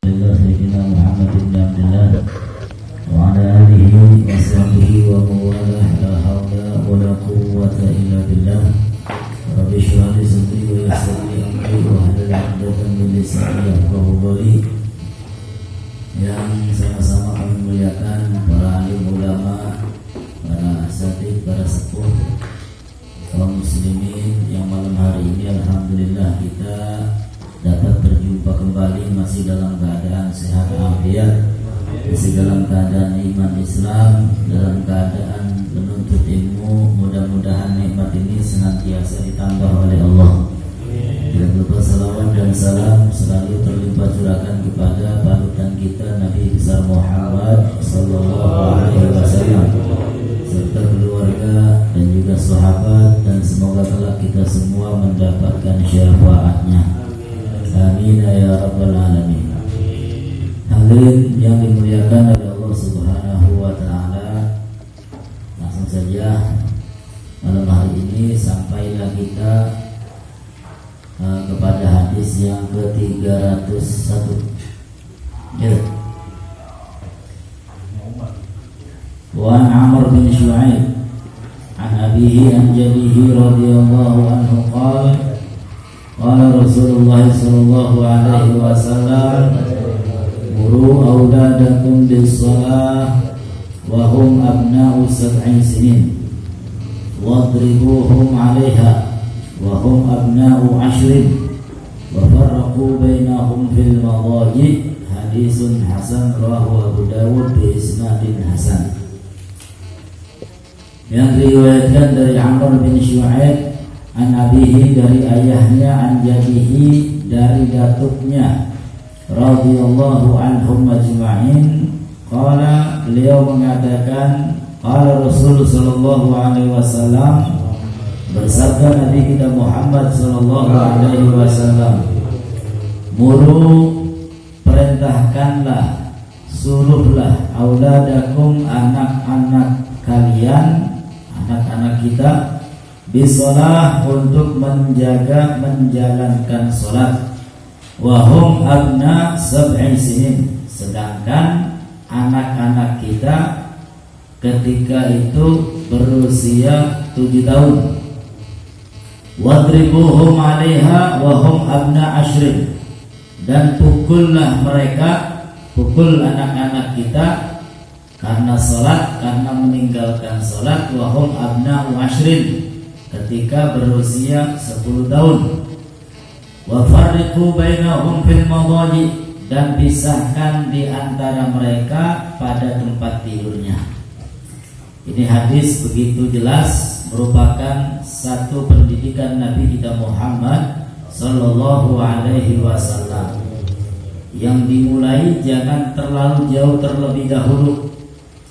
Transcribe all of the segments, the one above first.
Sayyidina Muhammad bin Abdullah wa ala alihi wa sahbihi wa mawalah la hawla wa la quwwata illa billah. Rabbi shrah li sadri wa yassir li amri wa hlul 'uqdatam min lisani yafqahu qawli. Yang sama-sama kami muliakan para alim ulama, para asatidz, para sepuh, kaum muslimin yang malam hari ini alhamdulillah kita dapat berjumpa kembali masih dalam keadaan sehat afiat, masih dalam keadaan iman Islam, dalam keadaan menuntut ilmu. Mudah-mudahan nikmat ini senantiasa ditambah oleh Allah. Tidak lupa salawat dan salam selalu terlimpah curahkan kepada panutan kita Nabi besar Muhammad sallallahu alaihi wasallam serta keluarga dan juga sahabat, dan semoga kelak kita semua mendapatkan syafaatnya. Amin ya rabbal alamin. Hadirin yang dimuliakan oleh Allah Subhanahu wa taala, langsung saja malam hari ini sampailah kita kepada hadis yang ke-301. Ya. Wa Amr bin Shu'aib an abihi an jaddihi radhiyallahu anhu qala qala Rasulullah sallallahu alaihi wasallam muru auladakum bis-shalah wa hum abna'u sab'i sinin wadribuhum 'alaiha wa hum abna'u 'ashrin wa farraqu bainahum fil madaji. Hadisun hasan rawahu Abu Dawud bi isnadin hasan. Yang diriwayatkan dari Amr bin Shu'aib an abihi, dari ayahnya, an jadihi, dari datuknya, radhiyallahu anhum ajma'in. Qala, beliau mengatakan, qala Rasul sallallahu alaihi wasallam, bersabda Nabi kita Muhammad sallallahu alaihi wasallam, muru, perintahkanlah, suruhlah, auladakum, anak-anak kalian, anak-anak kita, bisolah, untuk menjalankan solat, wahum abna sab'i sinin, sedangkan anak-anak kita ketika itu berusia 7 tahun, wadribuhum 'alaiha wahum abna ashrin, dan pukullah mereka, pukul anak-anak kita karena sholat, karena meninggalkan sholat, wahum abna'u ashrin, ketika berusia 10 tahun, wa farriqu bainahum fil madaji, dan pisahkan di antara mereka pada tempat tidurnya. Ini hadis begitu jelas merupakan satu pendidikan Nabi kita Muhammad sallallahu alaihi wasallam, yang dimulai jangan terlalu jauh terlebih dahulu.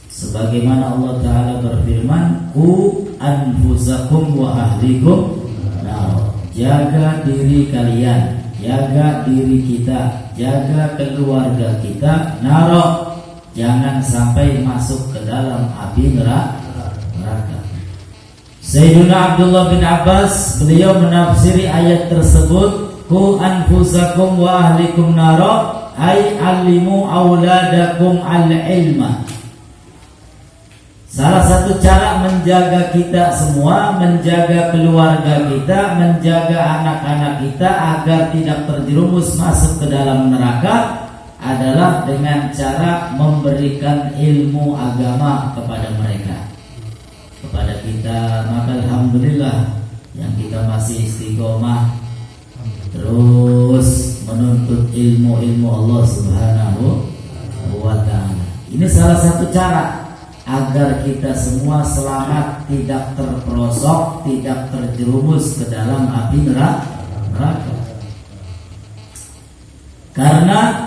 Sebagaimana Allah Ta'ala berfirman, ku anfusakum wa ahlikum. Nah, jaga diri kalian, jaga diri kita, jaga keluarga kita, naro, jangan sampai masuk ke dalam api neraka. Sayyidina Abdullah bin Abbas, beliau menafsiri ayat tersebut, ku anfusakum wa ahlikum naro, ay alimu auladakum al-ilma. Salah satu cara menjaga kita semua, menjaga keluarga kita, menjaga anak-anak kita agar tidak terjerumus masuk ke dalam neraka adalah dengan cara memberikan ilmu agama kepada mereka, kepada kita. Maka alhamdulillah yang kita masih istiqomah terus menuntut ilmu Allah Subhanahu wa ta'ala. Ini salah satu cara agar kita semua selamat, tidak terperosok, tidak terjerumus ke dalam api neraka. Karena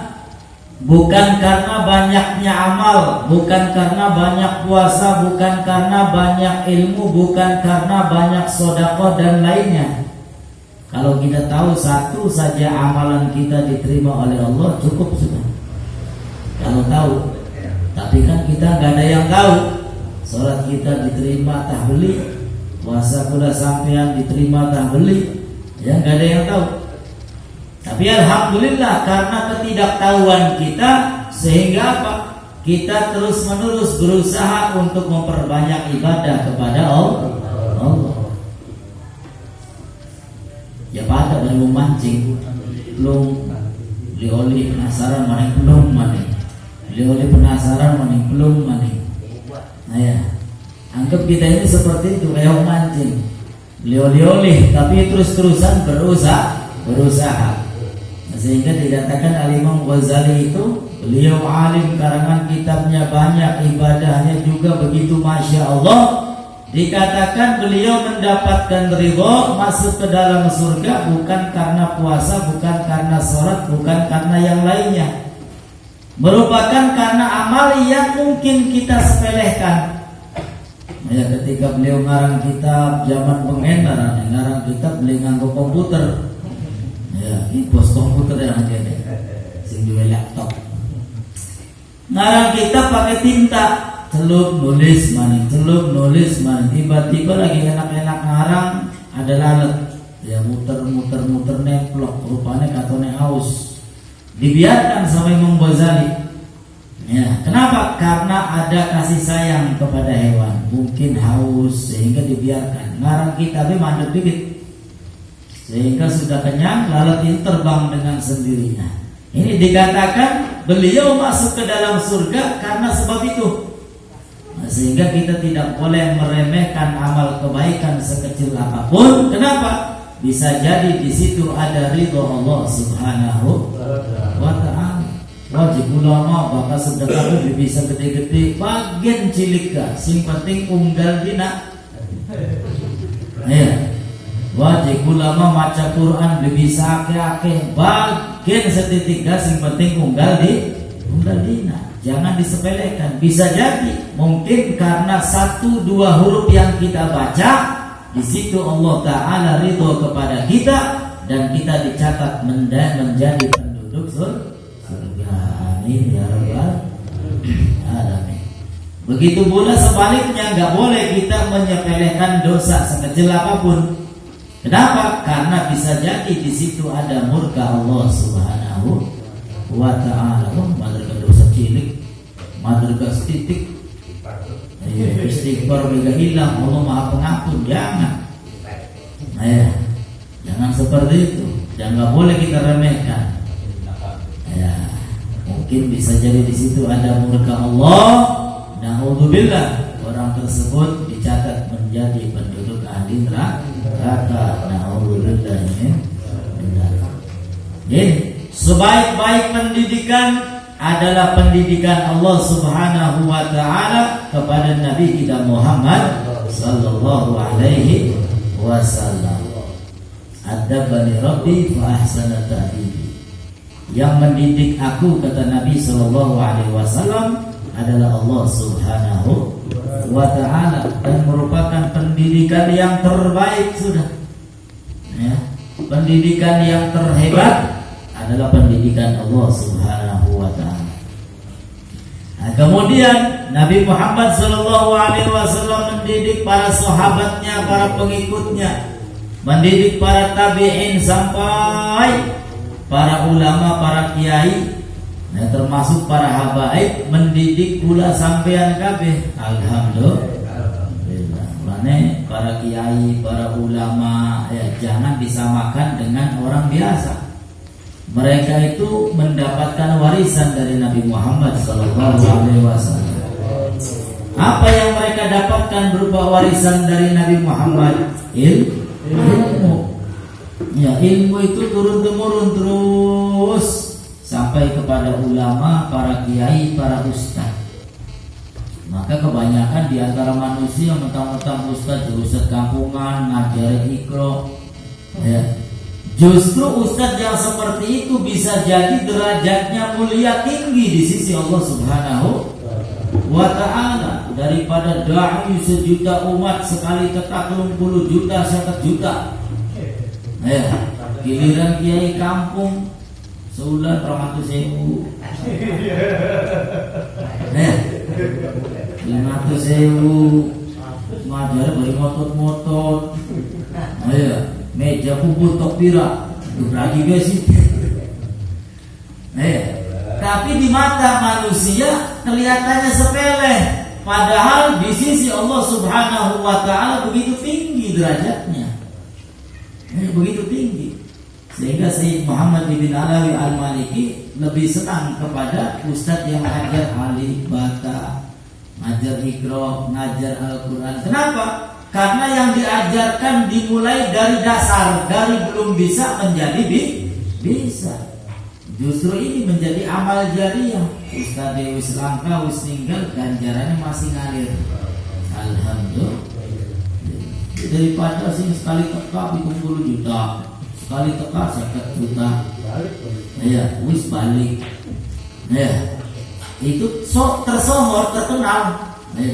bukan karena banyaknya amal, bukan karena banyak puasa, bukan karena banyak ilmu, bukan karena banyak sedekah dan lainnya. Kalau kita tahu satu saja amalan kita diterima oleh Allah, cukup sudah. Kalau tahu. Tapi kan kita nggak ada yang tahu. Salat kita diterima tah beli, puasa kula sampean diterima tah beli, ya nggak ada yang tahu. Tapi alhamdulillah karena ketidaktahuan kita sehingga apa? Kita terus-menerus berusaha untuk memperbanyak ibadah kepada Allah. Ya pada belum mancing, belum lioli penasaran mana belum mana, lioli penasaran mana belum mana. Nah ya, anggap kita ini seperti itu kayak mancing, lioli tapi terus-terusan berusaha. Sehingga dikatakan Al-Imam Ghazali itu, beliau alim, karangan kitabnya banyak, ibadahnya juga begitu Masya Allah. Dikatakan beliau mendapatkan ridho, masuk ke dalam surga bukan karena puasa, bukan karena sholat, bukan karena yang lainnya, merupakan karena amal yang mungkin kita sepelekan. Ya, ketika beliau ngarang kitab zaman pengendaran, ngarang kitab beliau nganggo komputer. Ya, ini bos komputer yang ada deh, sing duwe laptop. Ngarang kitab pakai tinta, celup nulis maning, tiba-tiba lagi enak-enak ngarang ada lalat, ya muter nemplok, rupanya katone haus, dibiarkan sampai Imam Ghazali. Ya, kenapa? Karena ada kasih sayang kepada hewan, mungkin haus sehingga dibiarkan. Ngarang kitabnya mandek dikit, sehingga sudah kenyang, lalat ini terbang dengan sendirinya. Ini dikatakan beliau masuk ke dalam surga karena sebab itu. Nah, sehingga kita tidak boleh meremehkan amal kebaikan sekecil apapun. Kenapa? Bisa jadi di situ ada ridho Allah Subhanahu wa Ta'ala. Wajib ulama bakal sedekah lebih bisa gede-gede, bagian cilik gak, sing penting unggal dina. Ya. Wajib ulama maca Quran bisa ake-ake, bagian setitik gas yang penting unggal dina. Jangan disepelekan. Bisa jadi mungkin karena 1-2 huruf yang kita baca, di situ Allah Ta'ala ridho kepada kita dan kita dicatat menjadi penduduk surga. Amin ya rabbal alamin. Begitu pula sebaliknya, nggak boleh kita menyepelekan dosa sekecil apapun. Kenapa? Karena bisa jadi di situ ada murka Allah Subhanahu wa Ta'ala. Madragah dosa cilik, madragah titik. Istighfar juga hilang, Allah Maha Pengampun. Jangan. Jangan seperti itu. Jangan boleh kita remehkan. Mungkin bisa jadi di situ ada murka Allah. Na'udzubillah, orang tersebut dicatat menjadi penduduk ahli neraka. Na'udzubillah ini. Jadi sebaik-baik pendidikan adalah pendidikan Allah Subhanahu wa Ta'ala kepada Nabi kita Muhammad sallallahu alaihi wasallam. Adabani Rabbi fa ahsana ta'dibi. Yang mendidik aku, kata Nabi sallallahu alaihi wasallam, adalah Allah Subhanahu wa Ta'ala, dan merupakan pendidikan yang terbaik sudah. Ya, pendidikan yang terhebat adalah pendidikan Allah Subhanahu wa Ta'ala. Nah, kemudian Nabi Muhammad sallallahu alaihi wasallam mendidik para sahabatnya, para pengikutnya, mendidik para tabi'in sampai para ulama, para kiai, nah, termasuk para habaib, mendidik pula sampean kabeh. Alhamdulillah. Mane para kiai, para ulama, ya jangan disamakan dengan orang biasa. Mereka itu mendapatkan warisan dari Nabi Muhammad SAW. Apa yang mereka dapatkan berupa warisan dari Nabi Muhammad? Ilmu. Ya, ilmu itu turun-temurun terus sampai kepada ulama, para kiai, para ustaz. Maka kebanyakan di antara manusia mentang-mentang ustaz kampungan, ngajari ikro. Ya. Justru ustaz yang seperti itu bisa jadi derajatnya mulia tinggi di sisi Allah Subhanahu wa Ta'ala daripada dai 1 juta umat sekali tetap 30 juta, 1 juta. Giliran kiai kampung sebulan 200.000. 500.000 ngajar beri motot-motot. Meja kubur tok pira. Berarti guys sih. Tapi di mata manusia kelihatannya sepele, padahal di sisi Allah Subhanahu wa taala begitu tinggi derajatnya. Begitu tinggi. Sehingga Sayyid Muhammad bin Alawi Al-Maliki lebih senang kepada ustadz yang mengajar alif, bata, ngajar Iqra, ngajar Al-Quran. Kenapa? Karena yang diajarkan dimulai dari dasar, dari belum bisa menjadi bisa. Justru ini menjadi amal jariah. Ustadz wis langka, wis ninggal, ganjarannya masih ngalir. Alhamdulillah. Daripada sih sekali teka 70 juta, sekali teka 50 juta, wis balik. Itu tersohor, terkenal,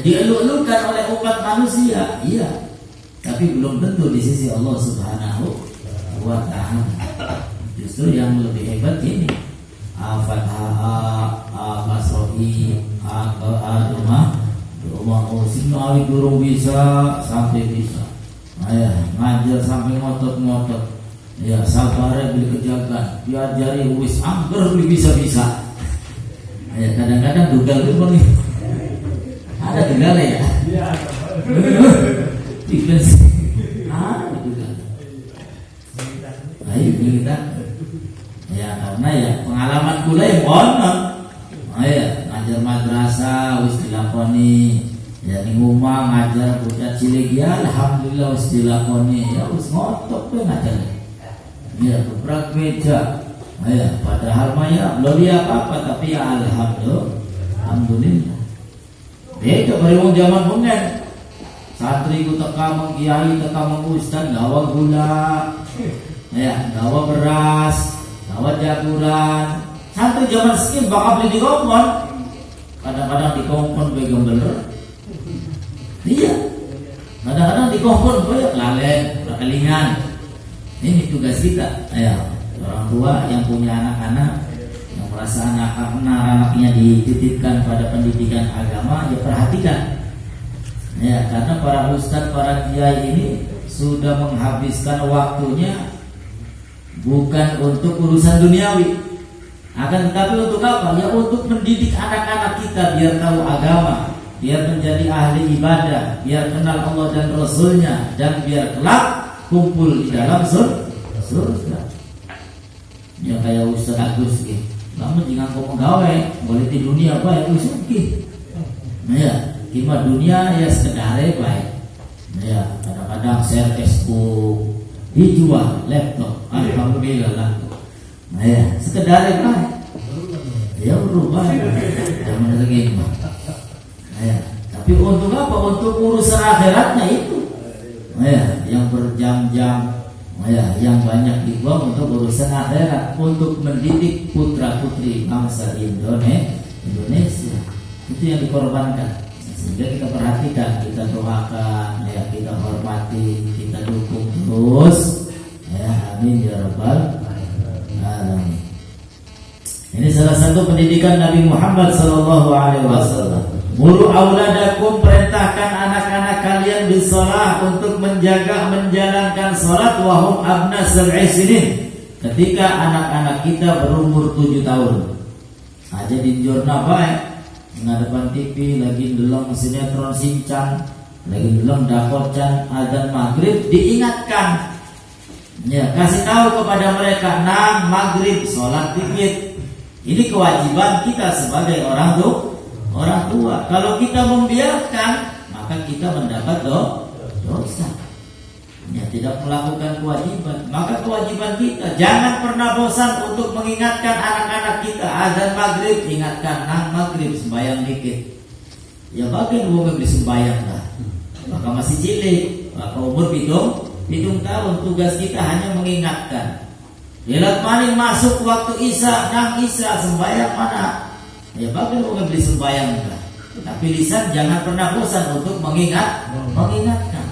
dielu-elukan oleh umat manusia, iya. Tapi belum tentu di sisi Allah Subhanahu wa ta'ala. Justru yang lebih hebat ini Al-Fatihah, Al-Masrohi, Al-Rumah Awi guru bisa sampai bisa. Ngajar sampai ngotot-ngotot. Sabar beli kejagaan, diajari wis angker beli bisa-bisa. Kadang-kadang dugal itu nih. Ada dugal ya? Iya. Ada dugal. Ayo kita. Karena pengalaman kula yang bonon. Ngajar madrasah wis dilakoni. Ning omah ngajar bocah cilik alhamdulillah wis dilakoni. Wis ngotot kowe ngajar. Gebrak meja. Padahal belum apa-apa tapi alhamdulillah. Beda dari wong zaman pengen. Santri ku teka mengkiai, teka mengustad, gawa gula, gawa beras, gawa jaguran. Santri zaman sekian bakal beli di kompon. Kadang-kadang di kompon pegang bener. Iya. Kadang-kadang di kompon banyak lalen, kelingan. Ini tugas kita. Orang tua yang punya anak-anak, yang merasa anak-anaknya dititipkan pada pendidikan agama, perhatikan. Karena para ustadz, para kiai ini sudah menghabiskan waktunya bukan untuk urusan duniawi, akan tetapi untuk apa? Untuk mendidik anak-anak kita biar tahu agama, biar menjadi ahli ibadah, biar kenal Allah dan Rasulnya, dan biar kelak kumpul di dalam surga. Kayak Ustaz Agus gitu. Namun jangan kau pegawai, boleh di dunia apa yang usuki. Kima dunia sekedar baik. Kadang-kadang share Facebook, dijual laptop, alhamdulillah lah. Sekedar baik. Berubah. Jangan lagi. Tapi untuk apa? Untuk urusan akhiratnya itu. Yang berjam-jam. Yang banyak dibuang untuk urusan akhirat, untuk mendidik putra putri bangsa Indonesia. Itu yang dikorbankan. Sehingga kita perhatikan, kita doakan, kita hormati, kita dukung terus. Amin ya rabbal alamin. Ini salah satu pendidikan Nabi Muhammad SAW. Muru auladakum, perintahkan anak-anak kalian bisolah, untuk menjalankan sholat wahum abna sab'i sinin, ketika anak-anak kita berumur 7 tahun. Aja di jurnal baik, ngadepan TV lagi ndelok sinetron Sinchan, lagi ndelok Dakocan, azan maghrib, diingatkan. Kasih tahu kepada mereka, maghrib sholat dikit. Ini kewajiban kita sebagai orang tua. Kalau kita membiarkan, maka kita mendapat dosa. Tidak melakukan kewajiban. Maka kewajiban kita, jangan pernah bosan untuk mengingatkan anak-anak kita. Azan maghrib, ingatkan, maghrib sembahyang dikit. Bagian umur beli sembahyang lah. Maka masih cilik, maka umur hitung tahun. Tugas kita hanya mengingatkan. Lihat maning masuk waktu isya, isya sembahyang mana? Bagian umur beli sembahyang lah. Tapi lisan jangan pernah bosan untuk mengingatkan.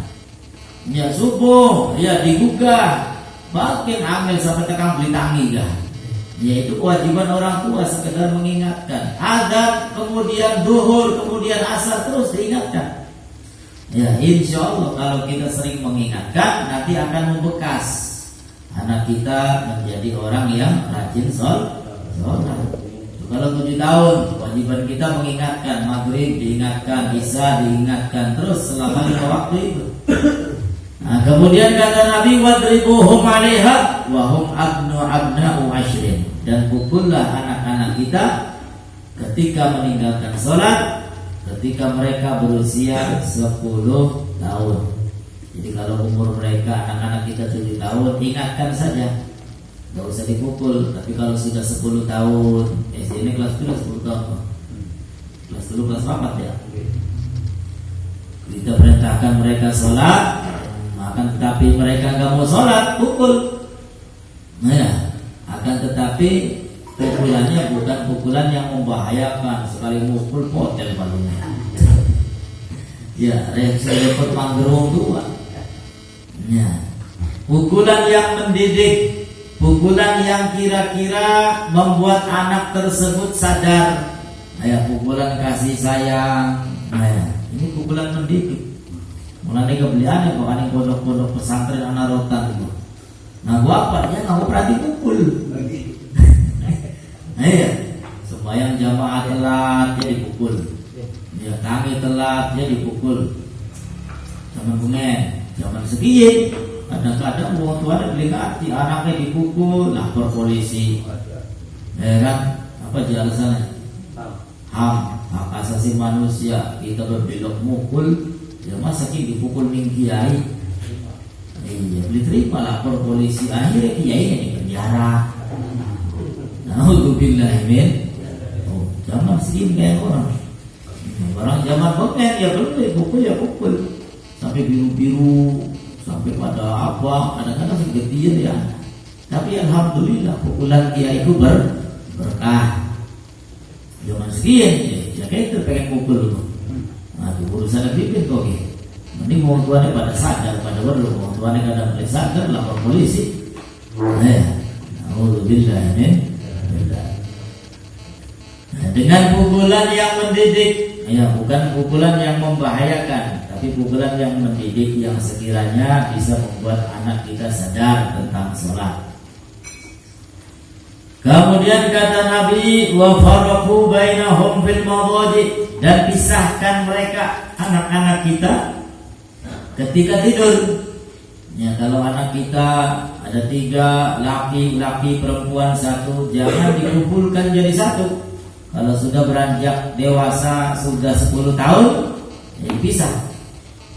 Subuh, digugah. Bagian ambil sampai tekan beli tangi dah. Itu kewajiban orang tua, sekedar mengingatkan. Azan, kemudian duhur, kemudian asar, terus diingatkan. Insya Allah kalau kita sering mengingatkan, nanti akan membekas. Anak kita menjadi orang yang rajin sholat. Kalau 7 tahun, kewajiban kita mengingatkan, maghrib diingatkan, isya diingatkan, terus selama 5 waktu itu. Nah, kemudian kata Nabi, wadribuhum 'alaiha wa hum abna'u 'ashrin, dan pukullah anak-anak kita ketika meninggalkan sholat, ketika mereka berusia 10 tahun. Jadi kalau umur mereka, anak-anak kita 7 tahun, ingatkan saja, nggak usah dipukul. Tapi kalau sudah 10 tahun, ini kelas 10 tahun, kelas 10 kelas 4 ya, kita perintahkan mereka sholat, akan tetapi mereka nggak mau sholat, pukul. Nah ya, akan tetapi pukulannya bukan pukulan yang membahayakan. Sekali mukul potel balungnya. Ya, reaksi repot manggerung tua. Ya, pukulan yang mendidik, pukulan yang kira-kira membuat anak tersebut sadar. Nah ya, pukulan kasih sayang. Nah ya, ini pukulan mendidik. Mulai kebelian kok aneh pondok-pondok pesantren anak rotan itu. Nah gua apa? Ya nggak mau berarti pukul. Nah ya, sembahyang jamaah telat dia dipukul. Ya tangi telat dia dipukul. Zaman bungen, zaman sekian, kadang-kadang orang tuanya beli hati anaknya dipukul, lapor polisi. Ya kan? Apa alasannya? HAM, hak asasi manusia. Kita berbelok mukul. Ya masa kita dipukul ning kiai. Iya, beli terima lapor polisi, akhirnya kiai ini penjara. Alhamdulillah, min. Oh, zaman segini kayak orang. Orang zaman pengen ya boleh pukul ya pukul. Sampai biru-biru, sampai pada apa, kadang-kadang segetian ya. Tapi alhamdulillah pukulan kiai itu berkah. Zaman segini ya kayak itu pengen pukul tuh. Nah, itu urusan bibir kok gitu. Mending orang tuanya pada sadar, pada baru orang tuanya kadang mulai sadar, lapor polisi. Alhamdulillah ini. Nah, dengan pukulan yang mendidik, ya bukan pukulan yang membahayakan, tapi pukulan yang mendidik yang sekiranya bisa membuat anak kita sadar tentang sholat. Kemudian kata Nabi, wa faraqu bainahum fil madaji, dan pisahkan mereka anak-anak kita ketika tidur. Ya, kalau anak kita ada 3, laki-laki, perempuan 1, jangan dikumpulkan jadi 1. Kalau sudah beranjak dewasa, sudah 10 tahun, ya dipisah.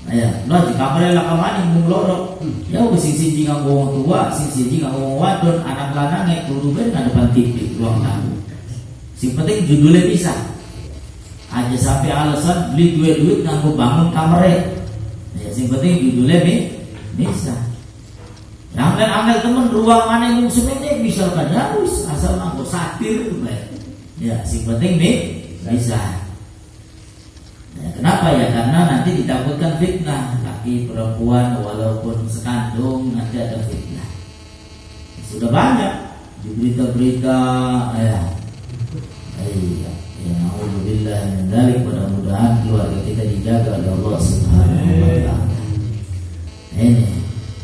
Nah ya, di kamarnya lakamani mung loro. Ya sing nganggo wong tua, sing nganggo wong wadon, anak lanange kudu ben depan TV ruang tamu. Sing penting judulnya pisah. Aja sampai alasan beli duit nganggo bangun kamarnya. Ya sing penting judulnya bisa. Ambil temen ruangannya mung semene misalkan ya wis asal nganggo satir bae. Ya, sing penting bisa. Ya, kenapa ya? Karena nanti ditakutkan fitnah. Laki perempuan walaupun sekandung nanti ada fitnah. Sudah banyak di berita-berita ya. Iya. Ya, alhamdulillah min dzalik, mudah-mudahan keluarga kita dijaga oleh Allah Subhanahu wa taala. Ini.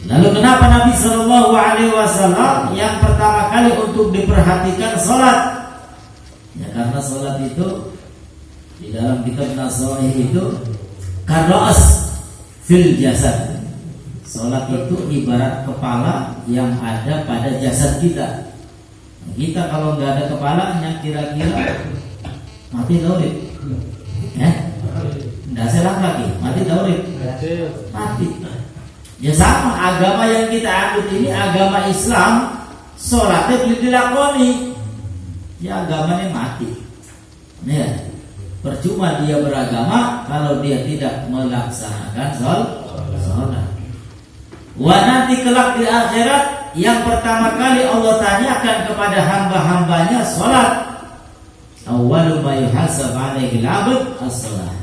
Lalu kenapa Nabi Shallallahu alaihi wasallam yang pertama kali untuk diperhatikan salat? Ya karena salat itu di dalam kitab Nasaih itu karas fil jasad. Salat itu ibarat kepala yang ada pada jasad kita. Kita kalau nggak ada kepalanya kira-kira mati tauhid. Nggak serang lagi, mati tauhid. Mati. Ya sama agama yang kita anut ini agama Islam, salatnya belum dilakoni. Ya agamanya mati. Ya, percuma dia beragama kalau dia tidak melaksanakan sholat. Wah nanti kelak di akhirat yang pertama kali Allah tanyakan kepada hamba-hambanya sholat. Awwalu ma yuhasab 'alaihi al-'abd as-shalah.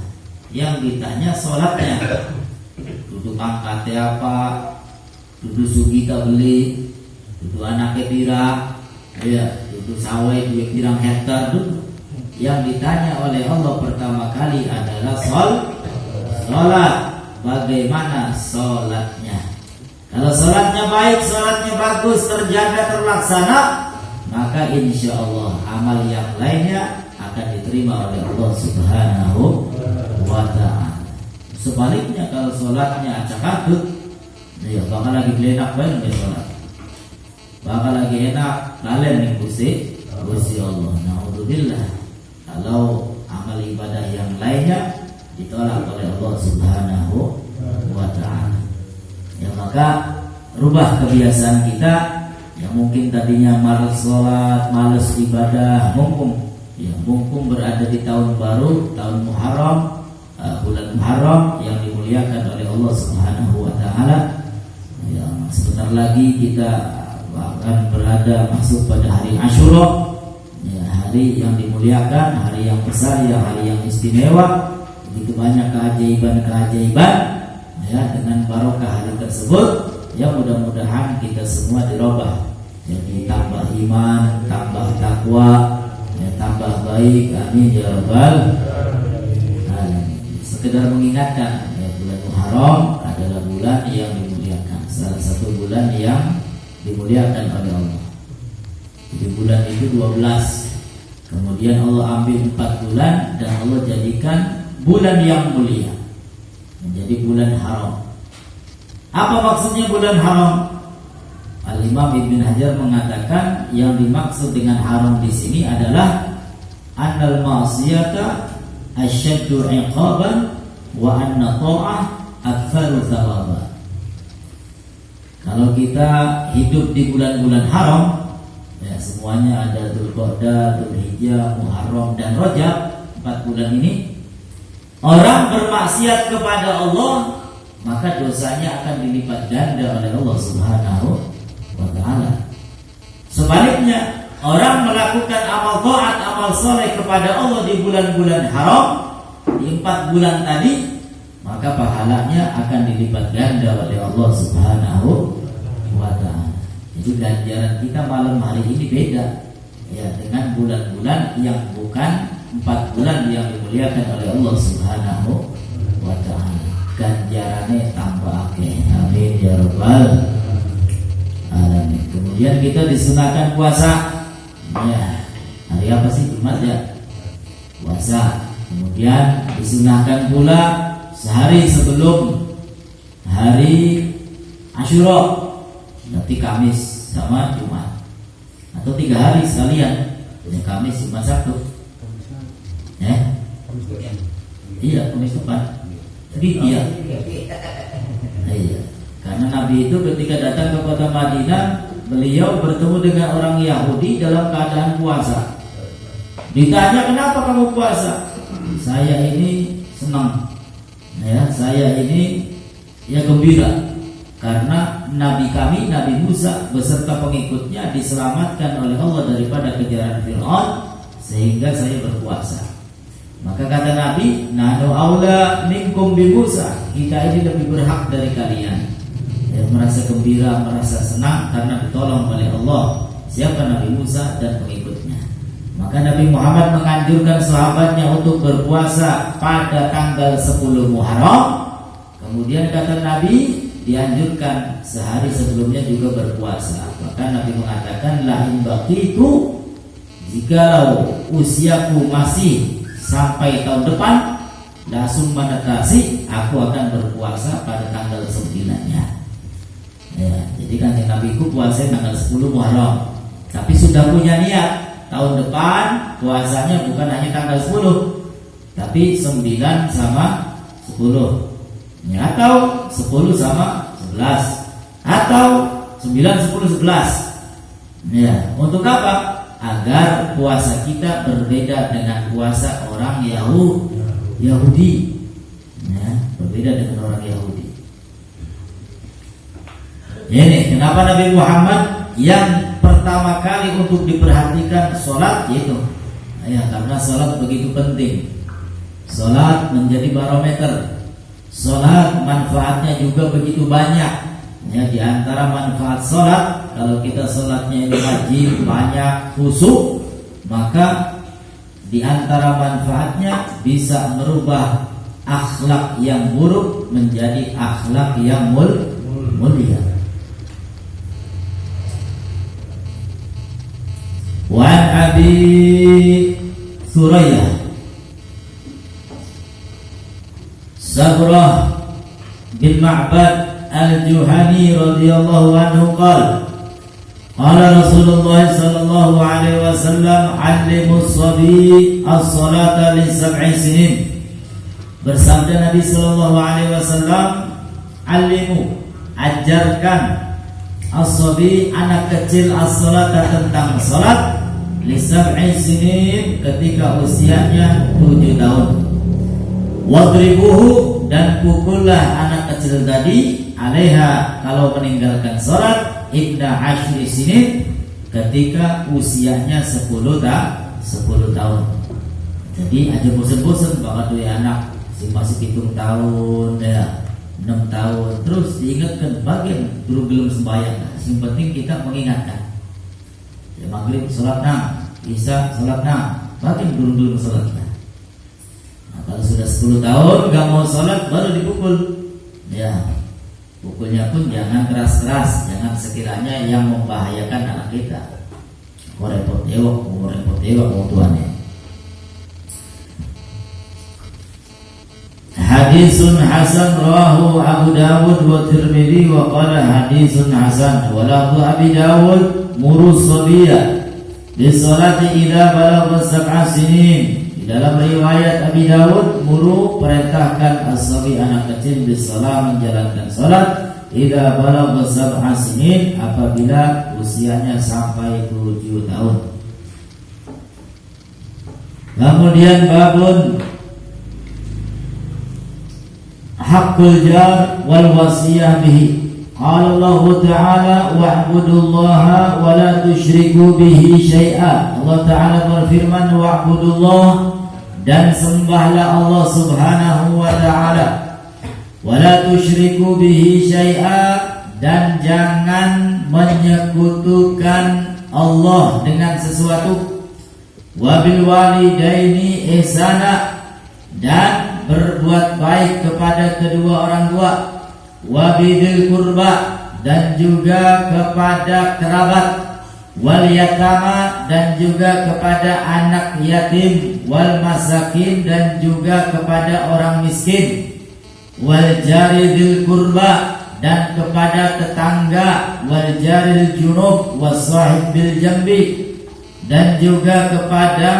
Yang ditanya sholatnya. Duduk angkatnya apa? Duduk sugita beli, duduk anaknya tira, ya. Itu sawai 2 pirang hektar dulu. Yang ditanya oleh Allah pertama kali adalah sholat. Bagaimana sholatnya? Kalau sholatnya baik, sholatnya bagus, terjaga, terlaksana, maka insya Allah amal yang lainnya akan diterima oleh Allah Subhanahu wa ta'ala. Sebaliknya kalau sholatnya acak-adut, ya bakal lagi belenak banget ya sholat, bakal lagi enak kalian nih Gusti Allah. Na'udzubillah kalau amal ibadah yang lainnya ditolak oleh Allah Subhanahu wa ta'ala. Ya maka rubah kebiasaan kita yang mungkin tadinya malas sholat, malas ibadah, mumpung berada di tahun baru, tahun Muharram, bulan Muharram yang dimuliakan oleh Allah Subhanahu wa ta'ala. Ya, sebentar lagi kita akan berada masuk pada hari Asyura, ya, hari yang dimuliakan, hari yang besar, ya, hari yang istimewa. Begitu banyak keajaiban-keajaiban, ya, dengan barokah hari tersebut, ya mudah-mudahan kita semua dirubah, jadi tambah iman, tambah takwa, ya, tambah baik. Amin ya rabbal alamin. Sekedar mengingatkan, ya, bulan Muharram adalah bulan yang dimuliakan, salah satu bulan yang dimuliakan oleh Allah. Jadi bulan itu 12, kemudian Allah ambil 4 bulan dan Allah jadikan bulan yang mulia menjadi bulan haram. Apa maksudnya bulan haram? Al-Imam Ibn Hajar mengatakan yang dimaksud dengan haram di sini adalah annal ma'siyata asyaddu 'iqaban wa anna ta'ah aktsaru thawaban. Kalau kita hidup di bulan-bulan haram, ya semuanya ada Dzulqa'dah, Dzulhijjah, Muharram dan Rajab, 4 bulan ini. Orang bermaksiat kepada Allah, maka dosanya akan dilipat ganda oleh Allah Subhanahu wa ta'ala. Sebaliknya, orang melakukan amal taat, amal soleh kepada Allah di bulan-bulan haram, di 4 bulan tadi, maka pahalanya akan dilipat ganda oleh Allah Subhanahu wa ta'ala. Jadi ganjaran kita malam hari ini beda, ya, dengan bulan-bulan yang bukan 4 bulan yang dimuliakan oleh Allah Subhanahu wa ta'ala. Ganjarannya tambah akeh. Amin ya rabbal alamin. Kemudian kita disunahkan puasa. Ya, hari apa sih? Jumat ya, puasa. Kemudian disunahkan pula sehari sebelum hari Asyura, nanti Kamis sama Jumat, atau 3 hari sekalian, ya, Kamis, Jumat, Sabtu. Iya, Kamis depan. Jadi iya. Iya. Karena Nabi itu ketika datang ke kota Madinah, beliau bertemu dengan orang Yahudi dalam keadaan puasa. Ditanya, kenapa kamu puasa? Saya ini senang, ya, saya ini ya gembira karena Nabi kami, Nabi Musa beserta pengikutnya diselamatkan oleh Allah daripada kejaran Fir'aun, sehingga saya berpuasa. Maka kata Nabi, nahnu aula minkum bi Musa, kita ini lebih berhak dari kalian, ya, merasa gembira, merasa senang karena ditolong oleh Allah. Siapa? Nabi Musa dan pengikutnya. Maka Nabi Muhammad menganjurkan sahabatnya untuk berpuasa pada tanggal 10 Muharram. Kemudian kata Nabi, dianjurkan sehari sebelumnya juga berpuasa. Maka Nabi mengatakan, la in baqitu, jikalau usiaku masih sampai tahun depan, langsung menetasi, aku akan berpuasa pada tanggal 9-nya. Ya, jadi kan Nabi ku puasa tanggal 10 Muharram, tapi sudah punya niat tahun depan puasanya bukan hanya tanggal 10, tapi 9 sama 10, ya, atau 10 sama 11, atau 9, 10, 11. Ya, untuk apa? Agar puasa kita berbeda dengan puasa orang Yahudi, ya, berbeda dengan orang Yahudi. Ini kenapa Nabi Muhammad yang pertama kali untuk diperhatikan sholat, yaitu, ya, karena sholat begitu penting. Sholat menjadi barometer. Sholat manfaatnya juga begitu banyak. Ya, di antara manfaat sholat, kalau kita sholatnya ini wajib, banyak, khusyuk, maka di antara manfaatnya bisa merubah akhlak yang buruk menjadi akhlak yang mulia. Abi Surayyah Sabrah bin Ma'bad Al-Juhani radhiyallahu anhu qala qala Rasulullah sallallahu alaihi wasallam 'allimus sabi as-salata li 7 sinin. Bersabda Nabi sallallahu alaihi wasallam, "Allimu, ajarkan as-sabi anak kecil as-salata tentang salat li 7 sinin ketika usianya 7 tahun. Wadribuhu, dan pukullah anak kecil tadi alaiha kalau meninggalkan salat ibna 10 sinin ketika usianya 10 tahun. Jadi aja bosan-bosan banget tuh ya anak masih 7 tahun ya 6 tahun terus diingatkan bagian dulu belum sembahyang. Yang penting kita mengingatkan ya, maghrib salat isya salat bagian dulu belum salat. Nah, kalau sudah 10 tahun gak mau salat baru dipukul ya. Pukulnya pun jangan keras-keras, jangan sekiranya yang membahayakan anak kita. Repot ewok mau tuannya. Hadisun hasan rawahu Abu Dawud wa Tirmidzi wa qala hadisun hasan wa lahu Abi Dawud muru sabiyya bi salati idza balagha 7 sinin. Di dalam riwayat Abi Dawud, muru perintahkan as-sabi anak kecil bisalah menjalankan salat idza balagha 7 sinin apabila usianya sampai 7 tahun. Kemudian babun haqqul jar wal wasiyah bihi. Qala Allah Ta'ala wa'budullaha wa la tusyriku bihi syai'a. Allah Ta'ala berfirman wa'budullah, dan sembahlah Allah Subhanahu wa Ta'ala, wa la tusyriku bihi syai'a, dan jangan menyekutukan Allah dengan sesuatu. Wa bil walidaini ihsana, dan berbuat baik kepada kedua orang tua. Wabidil kurba, dan juga kepada kerabat. Wal yatama, dan juga kepada anak yatim. Wal masakin, dan juga kepada orang miskin. Wal jaridil kurba, dan kepada tetangga. Wal jaril junub wasahib bil jambi, dan juga kepada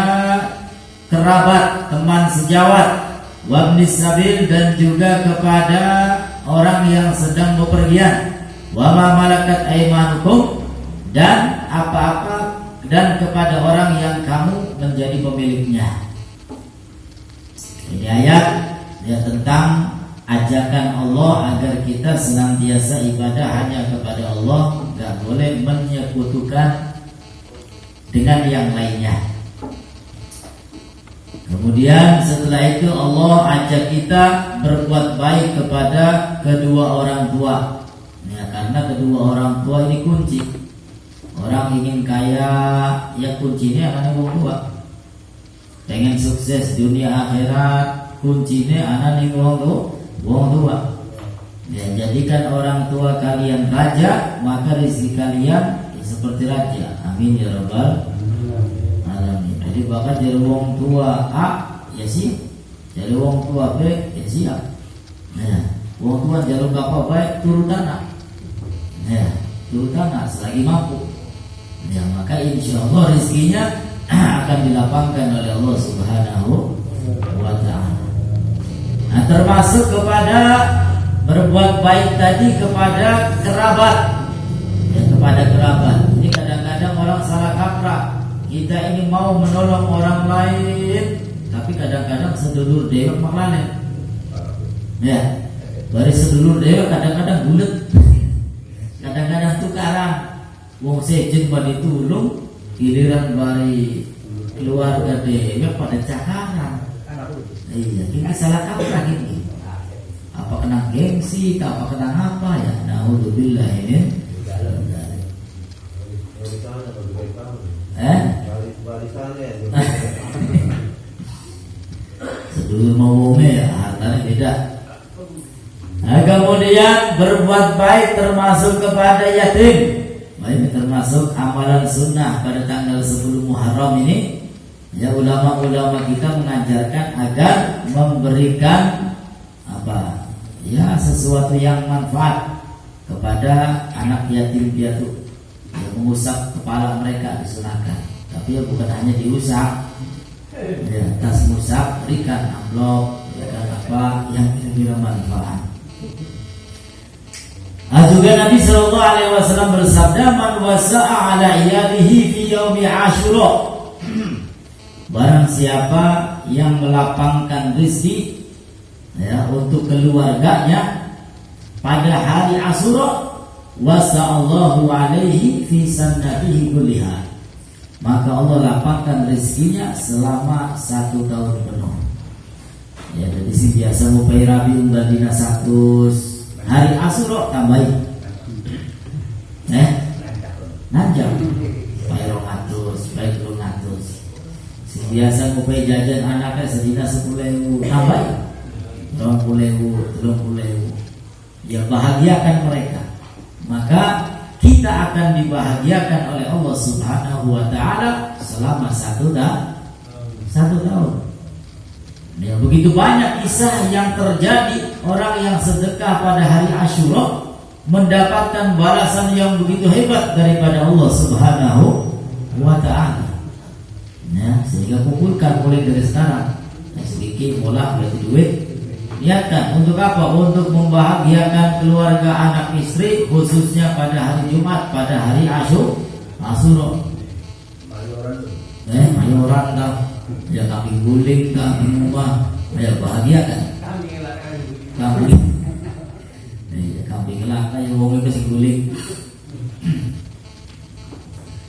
kerabat teman sejawat. Wabnis sabil, dan juga kepada orang yang sedang bepergian. Wa ma malakat aymanukum, dan apa-apa, dan kepada orang yang kamu menjadi pemiliknya. Ini ayat ya tentang ajakan Allah agar kita senantiasa ibadah hanya kepada Allah, tidak boleh menyekutukan dengan yang lainnya. Kemudian setelah itu Allah ajak kita berbuat baik kepada kedua orang tua. Ya, karena kedua orang tua ini kunci. Orang ingin kaya, ya kuncinya anak wong tua. Pengen sukses dunia akhirat, kuncinya anak wong tua. Ya, jadikan orang tua kalian raja, maka rezeki kalian ya, seperti raja. Amin ya rabbal alamin. Jadi bahkan jadi wong tua A ya siap, jadi wong tua B ya siap. Nah, wong tua jalur apa baik turun tanah. Nah, turun tanah selagi mampu. Ya, maka insya Allah rezekinya akan dilapangkan oleh Allah Subhanahu wa Ta'ala. Nah, termasuk kepada berbuat baik tadi kepada kerabat. Ya, kepada kerabat. Ini kadang-kadang orang salah kaprah. Kita ini mau menolong orang lain, tapi kadang-kadang sedulur dewa maklane. Ya, dari sedulur dewa kadang-kadang bulet, kadang-kadang tukaran. Wong sejen bani tulung, giliran bari keluarga dewa pada cakaran. Iya, ini salah kaprah ini. Apa kena gengsi, apa kena apa ya? Naudzubillah ini. Sedulur mawume ya hartanya beda. Nah, kemudian berbuat baik termasuk kepada yatim. ini termasuk amalan sunnah pada tanggal 10 Muharram ini. Ya, ulama-ulama kita mengajarkan agar memberikan apa? Ya, sesuatu yang manfaat kepada anak yatim piatu. Ya, mengusap kepala mereka disunahkan. Tapi ya bukan hanya diusap. Ya, tas musab berikan amplop, ya, dan apa yang kira-kira manfaat. Juga Nabi Sallallahu Alaihi Wasallam bersabda, "Man wasa'a ala iyalihi fi yaumi Asyura." Barang siapa yang melapangkan rezeki ya untuk keluarganya pada hari Asyura, wasa'allahu alaihi fi sanatihi kulliha, maka Allah lapangkan rezekinya selama 1 tahun penuh. Ya, jadi si biasa mau pay rabi unggal dina 100, hari Asyura tambahin. Nanjang pay 200, pay 300. Si biasa mau pay jajan anaknya sedina 10.000, tambahin 20.000, 30.000. Ya, bahagiakan mereka. Maka kita akan dibahagiakan oleh Allah Subhanahu wa taala selama 1 tahun. Ya, begitu banyak kisah yang terjadi orang yang sedekah pada hari Asyura mendapatkan balasan yang begitu hebat daripada Allah Subhanahu wa taala. Ya, sehingga kumpulkan mulai dari sekarang. Sedikit mulai berarti duit. Niatkan untuk apa? Untuk membahagiakan keluarga, anak, istri, khususnya pada hari Jumat, pada hari Asyura. Mayoran tak, ya kambing guling, kambing rumah, ya bahagiakan. Kambing lah, yang mau kasih guling.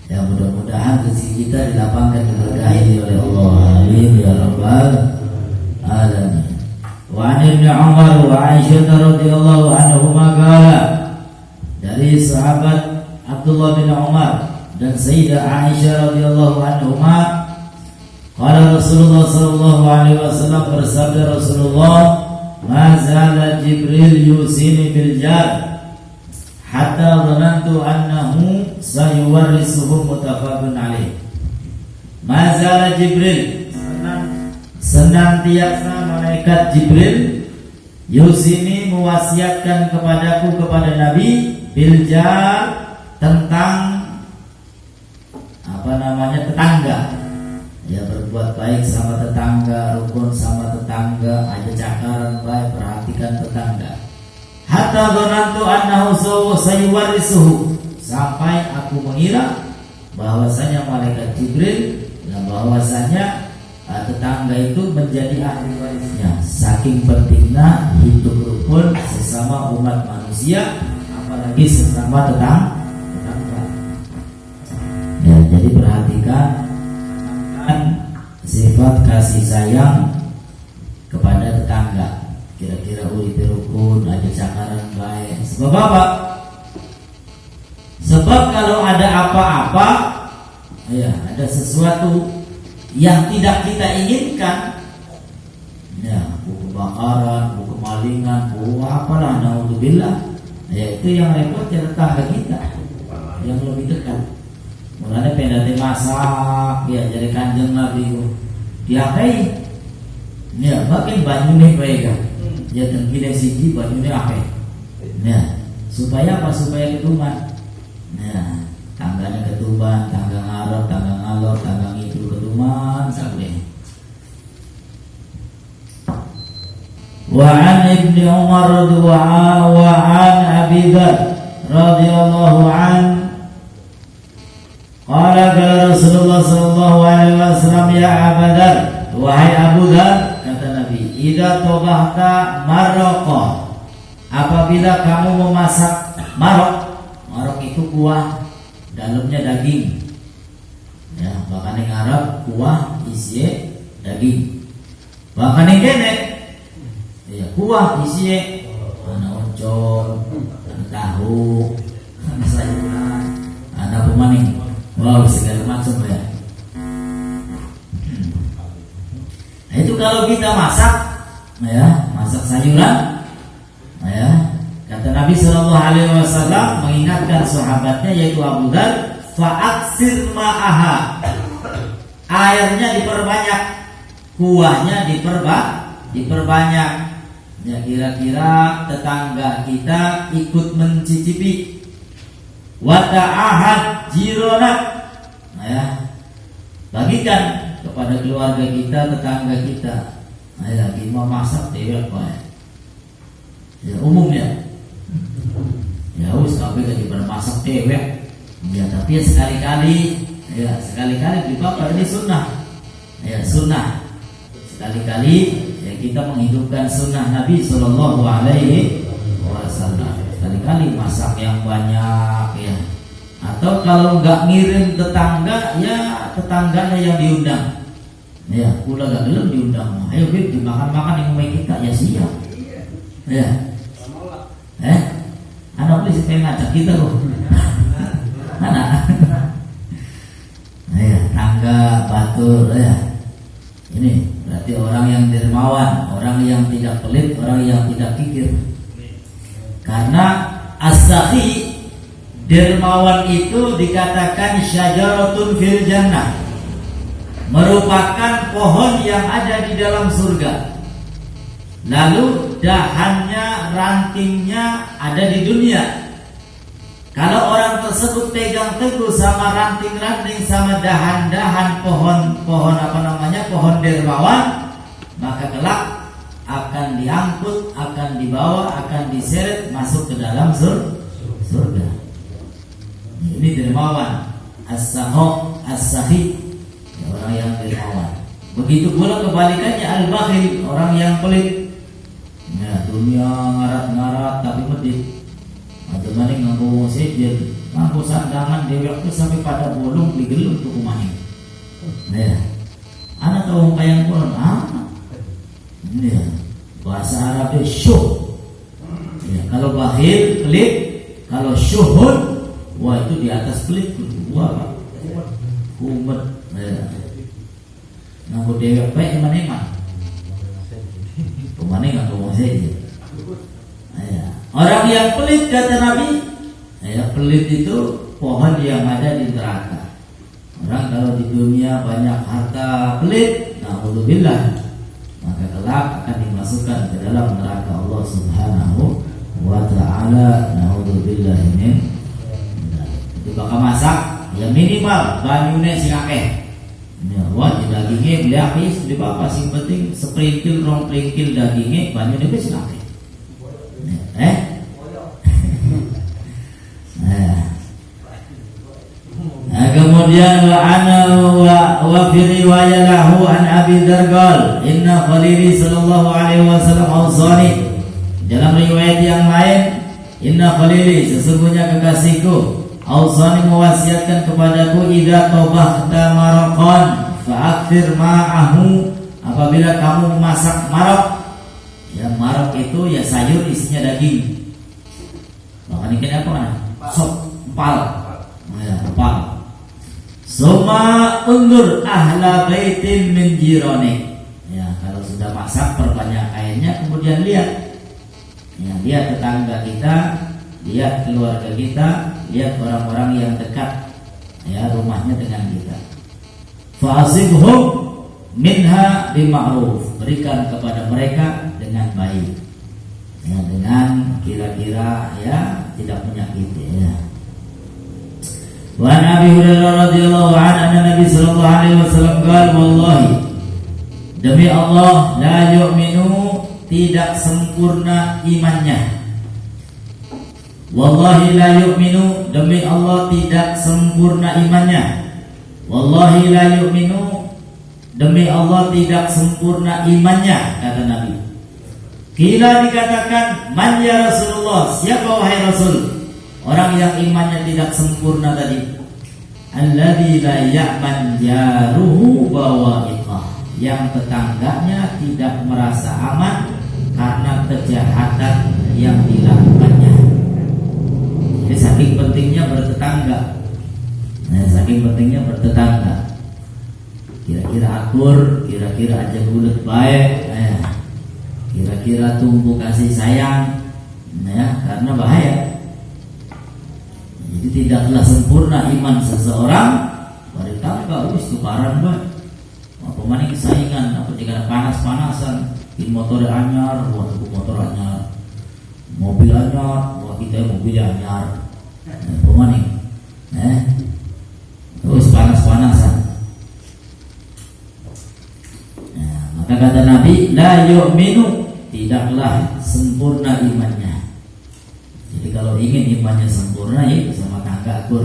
Ya, mudah-mudahan rezeki kita dilapangkan, diberkahi oleh Allah. Amin ya rabbal alamin. Wa an Ibnu Umar wa Aisyah radhiyallahu anhuma qala, dari sahabat Abdullah bin Umar dan Sayyidah Aisyah radhiyallahu anhuma, qala Rasulullah sallallahu alaihi wasallam, bersabda Rasulullah, ma zala Jibril yusini bil jar hatta dhanantu annahu sayuwarrisuhu, muttafaqun alaih. Ma zala Jibril, senantiasa malaikat Jibril yusini, mewasiatkan kepadaku, kepada Nabi, biljar, tentang tetangga. Ya, berbuat baik sama tetangga, rukun sama tetangga, aja cakaran baik, perhatikan tetangga. Hatta dhanantu annahu sayuwarrisuhu, sampai aku mengira bahwasanya malaikat Jibril dan bahwasanya tetangga itu menjadi ahli warisnya. Saking pentingnya hidup rukun sesama umat manusia, apalagi sesama tetangga. Ya, jadi perhatikan sifat kasih sayang kepada tetangga. Kira-kira urip rukun, aja cakaran baik. Sebab apa? Sebab kalau ada apa-apa, ya ada sesuatu yang tidak kita inginkan, ya buku kebakaran, buku kemalingan, buku apalah, naudzubillah, ya itu yang repot ya tetangga kita yang lebih dekat. Mulanya pendate masak, ya jadi kanjeng Nabi diakai, ya makin banyune bae kan, ya tengkile siji banyune akeh, ya supaya apa? Supaya ketuban, ya tangganya ketuban, tangga ngarep, tangga ngalor, tangga ngidul ketuban sampai. Wa an Ibnu Umar wa an Abi Dzar radhiyallahu an qala qala Rasulullah sallallahu alaihi wasallam, ya Abu Dzar, wahai Abu Dzar, kata Nabi, idza tabahta maraqah, apabila kamu memasak maraq. Maraq itu kuah, dalamnya daging. Ya, bahkan yang Arab kuah isinya daging. Bahkan yang kene, ya kuah isinya ana oncom, ana tahu, ana sayuran, ana pemaning. Wow, segala macam ya. Nah, itu kalau kita masak, ya masak sayuran, ya Kata Nabi Shallallahu Alaihi Wasallam mengingatkan sahabatnya yaitu Abu Dzar, fa'aksir ma'aha, airnya diperbanyak, kuahnya diperbanyak. Ya, kira-kira tetangga kita ikut mencicipi. Wata'ahad jironat, nah ya, bagikan kepada keluarga kita, tetangga kita. Nah ya, kita mau masak dewek ya. Ya umumnya. Ya us tapi lagi bermasak dewek. Ya tapi sekali-kali di bapak ini sunnah. Ya sunnah. Sekali-kali ya kita menghidupkan sunnah Nabi Sallallahu Alaihi Wasallam. Sekali-kali masak yang banyak ya. Atau kalau nggak ngirim tetangga, ya tetangganya yang diundang. Ya, pula gak belum diundang. Ayo Bib, dimakan-makan yang rumah kita ya siap. Ya. Anak beli supaya ngajak kita loh. Mana? Ya, tangga batur ya. Ini berarti orang yang dermawan, orang yang tidak pelit, orang yang tidak kikir. Karena as-sakhi, dermawan itu dikatakan syajaratun fil jannah, merupakan pohon yang ada di dalam surga. Lalu dahannya, rantingnya ada di dunia. Kalau orang tersebut pegang teguh sama ranting-ranting, sama dahan-dahan pohon dermawan, maka kelak akan diangkut, akan dibawa, akan diseret masuk ke dalam surga. Ini dermawan, as-sakhi, orang yang dermawan. Begitu pula kebalikannya al-bakhil, orang yang pelit. Ya, dunia ngarat-ngarat tapi medit. Atau mana nganggo sejen, nganggo sandangan dewek itu sampai pada bolong digelung untuk rumahnya. Ya. Anak tahu kayak Quran ya. Bahasa Arabnya syuh. Ya, kalau bakhil, pelit, kalau syuhun, wah itu di atas pelit kedua Pak. Kumet. Ya. Nganggo dewek bae eman-eman. Kemana nggak ngomong saja. Ya. Orang yang pelit kata Nabi, ya, pelit itu pohon yang ada di neraka. Orang kalau di dunia banyak harta pelit, na'udzubillah, maka kelak akan dimasukkan ke dalam neraka Allah Subhanahu wa Ta'ala. Na'udzubillah ini. Itu bakal masak, ya minimal banyune sing akeh. Ya, wajib dagingnya beli habis di bapak sing penting seperintil rong perintil dagingnya banyak deh sih akeh. Nah, kemudian wa fi riwayat lahu an Abi Dzar inna Khalili sallallahu alaihi wasallam awsani. Dalam riwayat yang lain, inna Khalili, sesungguhnya kekasihku, awsani mewasiatkan kepadaku, idza tabahta maraqan fa'akthir ma'ahu, apabila kamu memasak maraq. Ya, maraq itu ya sayur isinya daging. Makanya ini apa kan? Sop, empal. Ya, empal. Suma undur ahla baitin min jirani. Ya, kalau sudah masak perbanyak airnya, kemudian lihat. Ya, lihat tetangga kita, lihat keluarga kita, lihat orang-orang yang dekat ya rumahnya dengan kita. Fa'asibhum minha bima'ruf, berikan kepada mereka dengan baik. Ya, dengan kira-kira ya tidak menyakiti ya. Wa Nabi Hurairah radhiyallahu anhu Nabi sallallahu alaihi wasallam qala wallahi, demi Allah, la yu'minu, tidak sempurna imannya. Wallahi la yu'minu, demi Allah tidak sempurna imannya. Wallahi la yu'minu, demi Allah tidak sempurna imannya, kata Nabi. Kila dikatakan, man ya Rasulullah, siapa wahai Rasul? Orang yang imannya tidak sempurna tadi. Alladzi la ya'man jaruhu bawa'iqah, yang tetangganya tidak merasa aman karena kejahatan yang dilakukannya. Jadi saking pentingnya bertetangga. Nah, saking pentingnya bertetangga. Kira-kira akur, kira-kira aja bulat baik, kira-kira tumbuh kasih sayang. ya, karena bahaya. Jadi tidaklah sempurna iman seseorang pada tangga wis tukaran bae. Apa maning saingan apa jika panas-panasan in motor anyar, waktu motor anyar. Mobil anyar, wah kita mobil anyar. Apa maning? Terus panas-panasan. Nah, maka kata Nabi, la yu'minu, tidaklah sempurna imannya. Jadi kalau ingin imannya sempurna, ya sama kakak akur.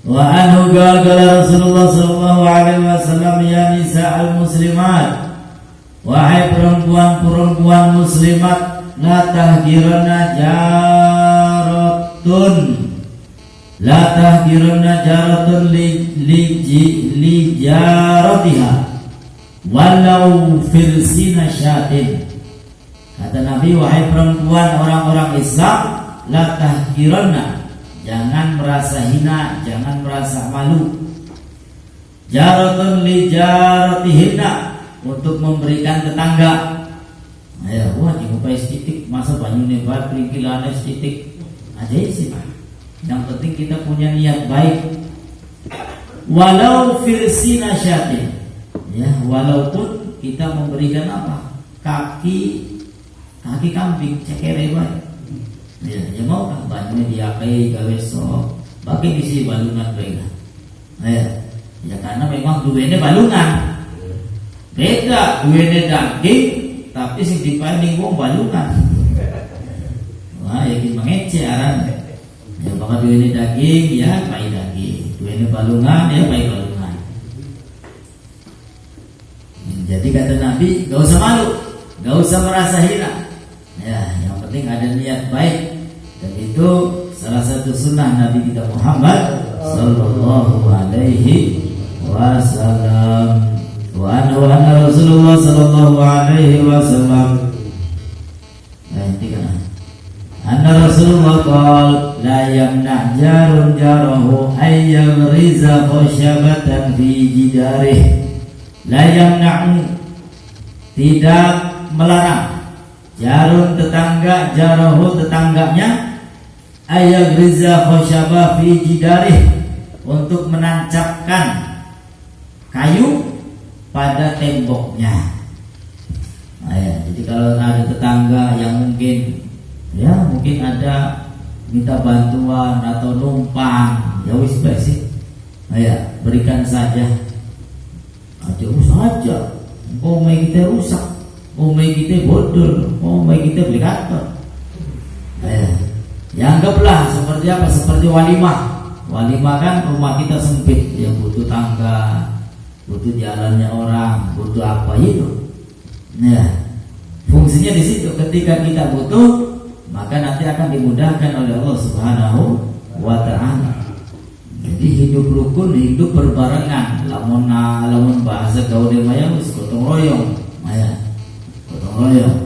Wa anhu qala Rasulullah sallallahu alaihi wasallam, ya nisa'al muslimat, wahai perempuan-perempuan muslimat, la tahqiranna jaratun, la tahqiranna jaratun li jaratiha walau firsina syatin. Kata Nabi, wahai perempuan orang-orang Islam, la tahqiranna, jangan merasa hina, jangan merasa malu. Jaratun li jaratihinna, untuk memberikan tetangga. Ayo, wah dimupai setitik, masa banyune bae pringkilane setitik. Aja sih. Yang penting kita punya niat baik. Walau firsina syatin. Ya, walaupun kita memberikan apa? Kaki kambing cekere bae. Ya mau kan banyune diakai gawe sok, bagi isi balungan bae. Ya karena memang duwene balungan. Beda duwene daging, tapi sing dipanding wong balungan. Wah, yakin mengece aran. Ya bakal duwene daging, ya pai daging. Duwene balungan, ya pai balungan. Jadi kata Nabi, gak usah malu, gak usah merasa hina. Ya, yang penting ada niat baik. Dan itu salah satu sunnah Nabi kita Muhammad sallallahu alaihi wasallam. Wa anna Rasulullah sallallahu alaihi wasallam, anna Rasulullah qala la yamna jarun jarahu ay yaghriza khashabatan fi jidarih. La yamna'u, tidak melarang, jarun tetangga, jarahu tetangganya, ay yaghriza khashaba fi jidarih, untuk menancapkan kayu pada temboknya. Nah, ya, jadi kalau ada tetangga yang mungkin ada minta bantuan atau numpang, ya wis baik sih. Nah, ya, berikan saja. Aja saja. Omai kita rusak, omai kita bodol, omai kita beli kantor. Nah, ya, anggaplah seperti apa? Seperti walimah. Walimah kan rumah kita sempit, yang butuh tangga, butuh jalannya orang, butuh apa itu. Nah, fungsinya di situ. Ketika kita butuh, maka nanti akan dimudahkan oleh Allah Subhanahu wa ta'ala. Jadi hidup rukun, hidup berbarengan. Lamun bahasa gaul maya wis gotong royong. Maya. Gotong royong.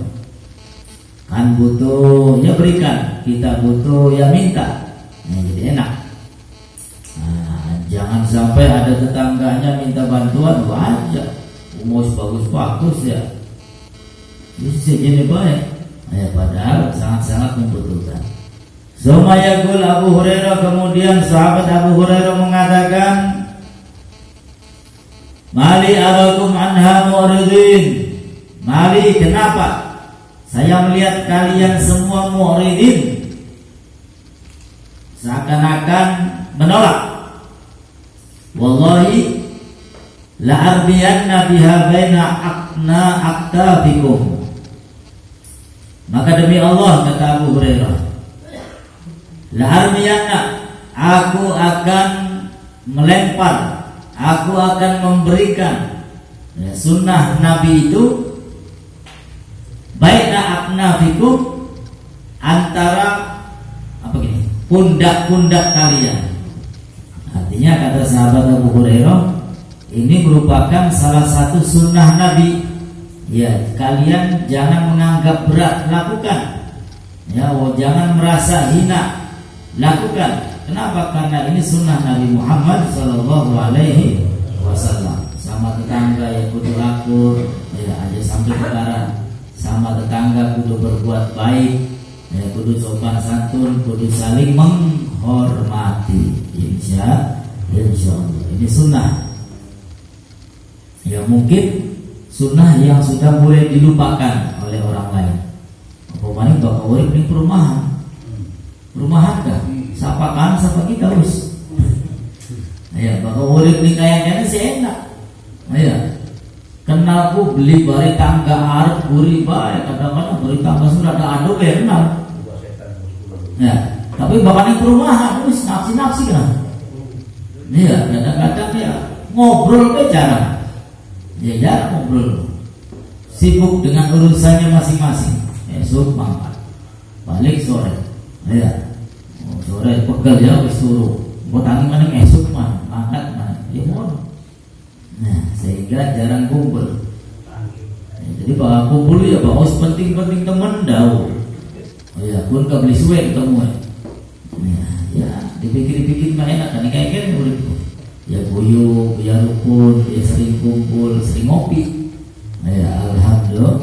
Kan butuh ya berikan, kita butuh ya minta. Nah, jadi enak. Jangan sampai ada tetangganya minta bantuan, wajah umur bagus-bagus ya. Ini sejenis baik. Ya, padahal sangat-sangat membutuhkan. Zumayakul Abu Hurairah, kemudian sahabat Abu Hurairah mengatakan, Mali arakum anha mu'ridin. Mali, kenapa saya melihat kalian semua mu'ridin, seakan-akan menolak. Wallahi la arbiyanna biha baina aqna aktafikum. Maka demi Allah, kata Abu Hurairah, la arbiyanna, aku akan melempar, aku akan memberikan sunnah Nabi itu baina aknafikum, antara apa gini, pundak-pundak kalian. Artinya kata sahabat Abu Hurairah, ini merupakan salah satu sunnah Nabi. Ya, kalian jangan menganggap berat, lakukan. Ya, jangan merasa hina, lakukan. Kenapa? Karena ini sunnah Nabi Muhammad sallallahu alaihi wasallam. sama tetangga ya kudu akur, ya aja sampai sekarang sama tetangga kudu berbuat baik, ya kudu sopan santun, kudu saling menghormati. Insya Allah ini sunnah. Ya mungkin sunnah yang sudah mulai dilupakan oleh orang lain. Pokoknya bakal urip di perumahan kah? Sapa kita wis. Ya, bakal urip di kayaknya sih enak. Ya, kenalku beli bare tangga arep buri bae, kadang-kadang buri tangga sudah ada aduk ya kenal. Ya, tapi bakal di perumahan wis nafsi kan. Iya, kadang-kadang ya ngobrol ke jarang. Ya jarang ngobrol. Sibuk dengan urusannya masing-masing. Esok mangkat, balik sore. Ya, sore pegel ya wis turu. Botangi mana esok mah, mangkat mana. Ya mohon. Nah, sehingga jarang kumpul. Ya, jadi pak kumpul ya pak os penting temen dah. Oh ya, pun kau beli suwe ketemu. Ya, dipikir-pikir mah enak kan kayak urip. Ya guyub, ya rukun, ya sering kumpul, sering ngopi. Ya alhamdulillah.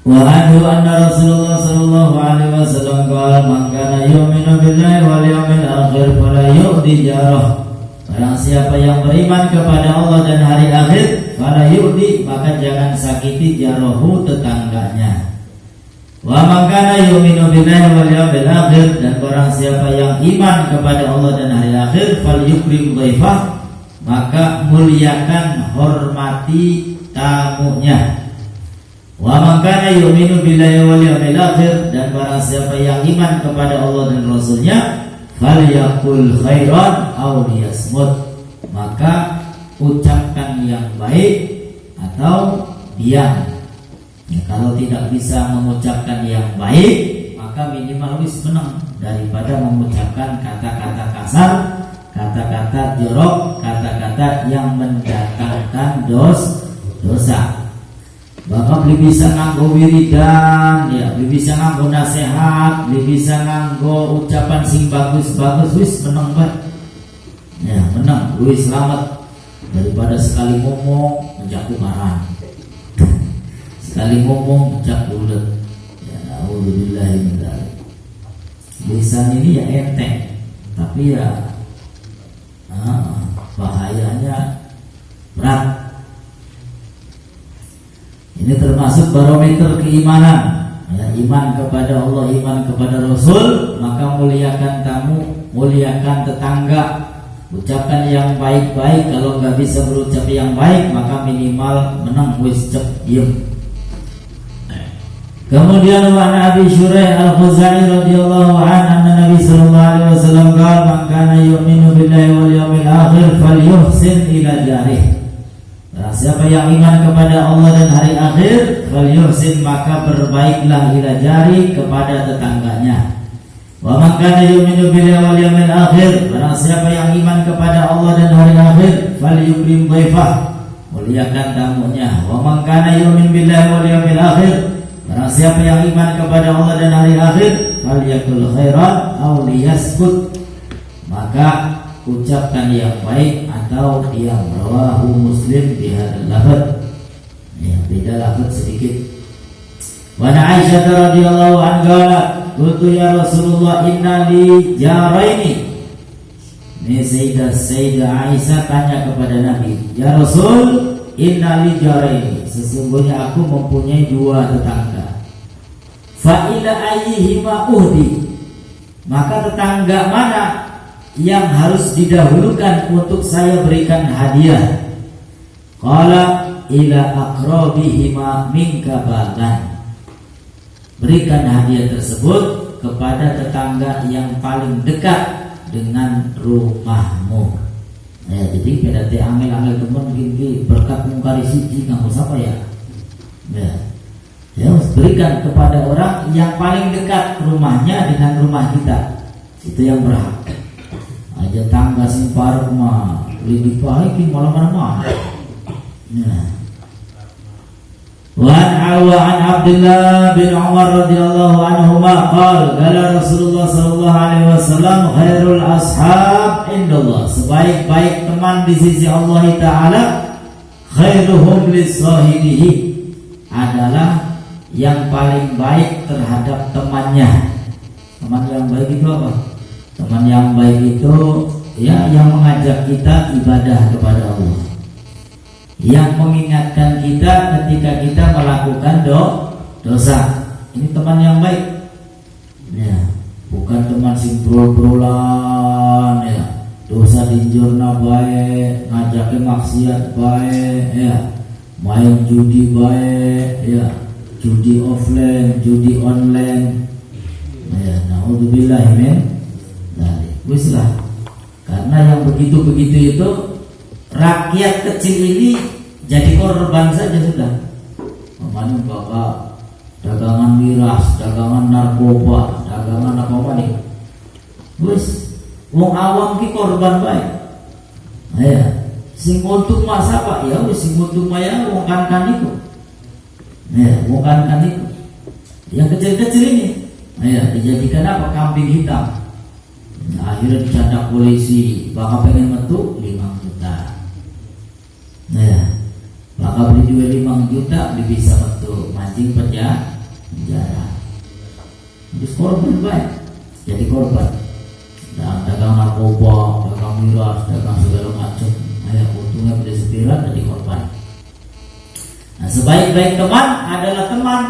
Wa anhu anna Rasulullah sallallahu alaihi wasallam qala man kana yu'minu billahi wal yawmil akhir fala yu'di jarah. Barang siapa yang beriman kepada Allah dan hari akhir, fala yu'di, maka jangan sakiti jarahu, tetangganya. Wa man kana yu'minu billahi wal yawmil akhir, dan barang siapa yang iman kepada Allah dan hari akhir, falyukrim dhaifah, maka muliakan, hormati tamunya. Wa man kana yu'minu billahi wal yawmil akhir, dan barang siapa yang iman kepada Allah dan Rasulnya, falyaqul khairan aw liyasmut, maka ucapkan yang baik atau diam. Ya, kalau tidak bisa mengucapkan yang baik, maka minimal wis menang daripada mengucapkan kata-kata kasar, kata-kata jorok, kata-kata yang mendatangkan dosa. Bahkan beli bisa nganggo wiridan, ya, beli bisa nganggo nasihat, beli bisa nganggo ucapan sing bagus-bagus, wis menang banget. Ya, menang, wis selamat daripada sekali ngomong menjak kumaran. Sekali ngomong menjak bulet. Ya, alhamdulillah min dzalik. Lisan ini ya enteng, tapi ya bahayanya berat. Ini termasuk barometer keimanan. Ya, iman kepada Allah, iman kepada Rasul, maka muliakan tamu, muliakan tetangga, ucapkan yang baik-baik. Kalau nggak bisa berucap yang baik, maka minimal menang wis cep diem. Kemudian wa Nabi Syuraih Al-Khuzai radhiyallahu anhu, Nabi sallallahu alaihi wasallam qala man kana yu'minu billahi wal yawmil akhir falyuhsin ila jarih. Nah, siapa yang iman kepada Allah dan hari akhir, falyuhsin, maka berbaiklah ila jari, kepada tetangganya. Wa man kana yu'minu billahi wal yawmil akhir, barang siapa yang iman kepada Allah dan hari akhir, falyukrim dhaifah, muliakan tamunya. Wa man kana yu'minu billahi wal yawmil akhir, barang siapa yang iman kepada Allah dan hari akhir, falyakul khairan aw liyaskut, maka ucapkan yang baik atau diam. Rawahu Muslim bi hadzal lafaz. Ya, beda lafaz sedikit. Wa Aisyah radhiyallahu anha, qultu ya Rasulullah inna li jaraini. Ini Sayyidah Aisyah tanya kepada Nabi, ya Rasul, inna li jaraini, sesungguhnya aku mempunyai dua tetangga. Fa ila ayyihima uhdi, maka tetangga mana yang harus didahulukan untuk saya berikan hadiah? Qala ila aqrabihima minka balan, berikan hadiah tersebut kepada tetangga yang paling dekat dengan rumahmu. Ya, jadi PDT amel-amel teman gini berkat mungkari siji nganggo sapa ya? Ya, berikan kepada orang yang paling dekat rumahnya dengan rumah kita. Itu yang berhak. Aja tangga sing parek mah lebih baik malah mana. Nah. Wa an Abdullah bin Umar radhiyallahu anhuma qala Rasulullah sallallahu alaihi wasallam khairul ashab indallah, sebaik-baik teman di sisi Allah taala khairuhum lisahibihi, adalah yang paling baik terhadap temannya. Teman yang baik itu apa? Teman yang baik itu ya yang mengajak kita ibadah kepada Allah, yang mengingatkan kita ketika kita melakukan dosa. Ini teman yang baik ya, bukan teman sing brol-brolan ya, dosa dinjurna baik, ngajakin maksiat baik ya, main judi baik ya, judi offline, judi online ya, naudzubillah min dzalik. Wis lah, karena yang begitu-begitu itu rakyat kecil ini jadi korban saja sudah. Makanya bapak dagangan miras, dagangan narkoba, dagangan apa nih, wis wong awam ki korban baik. Ya, sing untung mas apa ya, wis sing untung maya wong kan itu. Ya, wong kan itu. Yang kecil-kecil ini, ya dijadikan apa? Kambing hitam. Nah, akhirnya dicatat polisi, bakal pengen metu 5 juta. Nah, bakal beli juga 5 juta, bisa metu mancing penjara. Terus korban baik, jadi korban. Nah, dagang narkoba, dagang miras, dagang segala macam. Nah, untungnya beli sepiran jadi korban. Nah, sebaik-baik teman adalah teman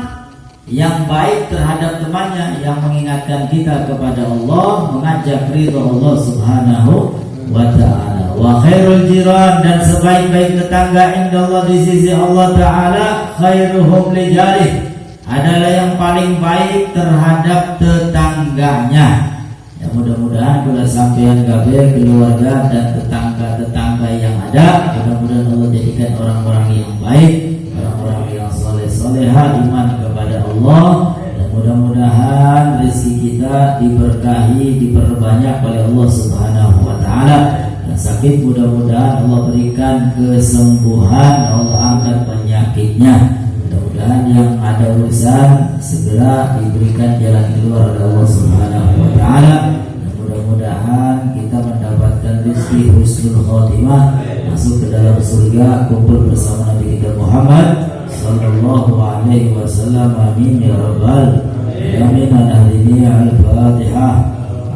yang baik terhadap temannya, yang mengingatkan kita kepada Allah, mengajak ridha Allah Subhanahu wa ta'ala. Wa khairul jiran, dan sebaik-baik tetangga indallah di sisi Allah Ta'ala khairuhum li jarih, adalah yang paling baik terhadap tetangganya. Ya, mudah-mudahan bila sampean kabeh keluarga dan tetangga-tetangga yang ada, mudah-mudahan Allah jadikan orang-orang yang baik, orang-orang yang soleh-soleha, iman kepada Allah, dan mudah-mudahan rezeki kita diberkahi, diperbanyak oleh Allah Subhanahu wa ta'ala. Yang sakit mudah-mudahan Allah berikan kesembuhan, Allah angkat penyakitnya. Mudah-mudahan yang ada urusan segera diberikan jalan keluar oleh Allah Subhanahu wa ta'ala. Dan mudah-mudahan kita mendapatkan rezeki husnul khotimah, masuk ke dalam surga, kumpul bersama Nabi kita Muhammad sallallahu alaihi wasallam. Amin ya rabbal alamin. Al-Fatihah.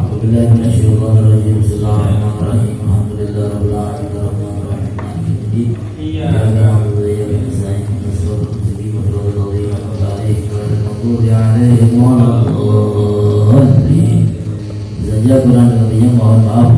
A'udzubillahi minasyaitonir rajim. Bismillahirrahmanirrahim. Alhamdulillahi rabbil alamin. Arrahmanirrahim. Maliki yaumiddin. Saja kurang lebihnya mohon maaf.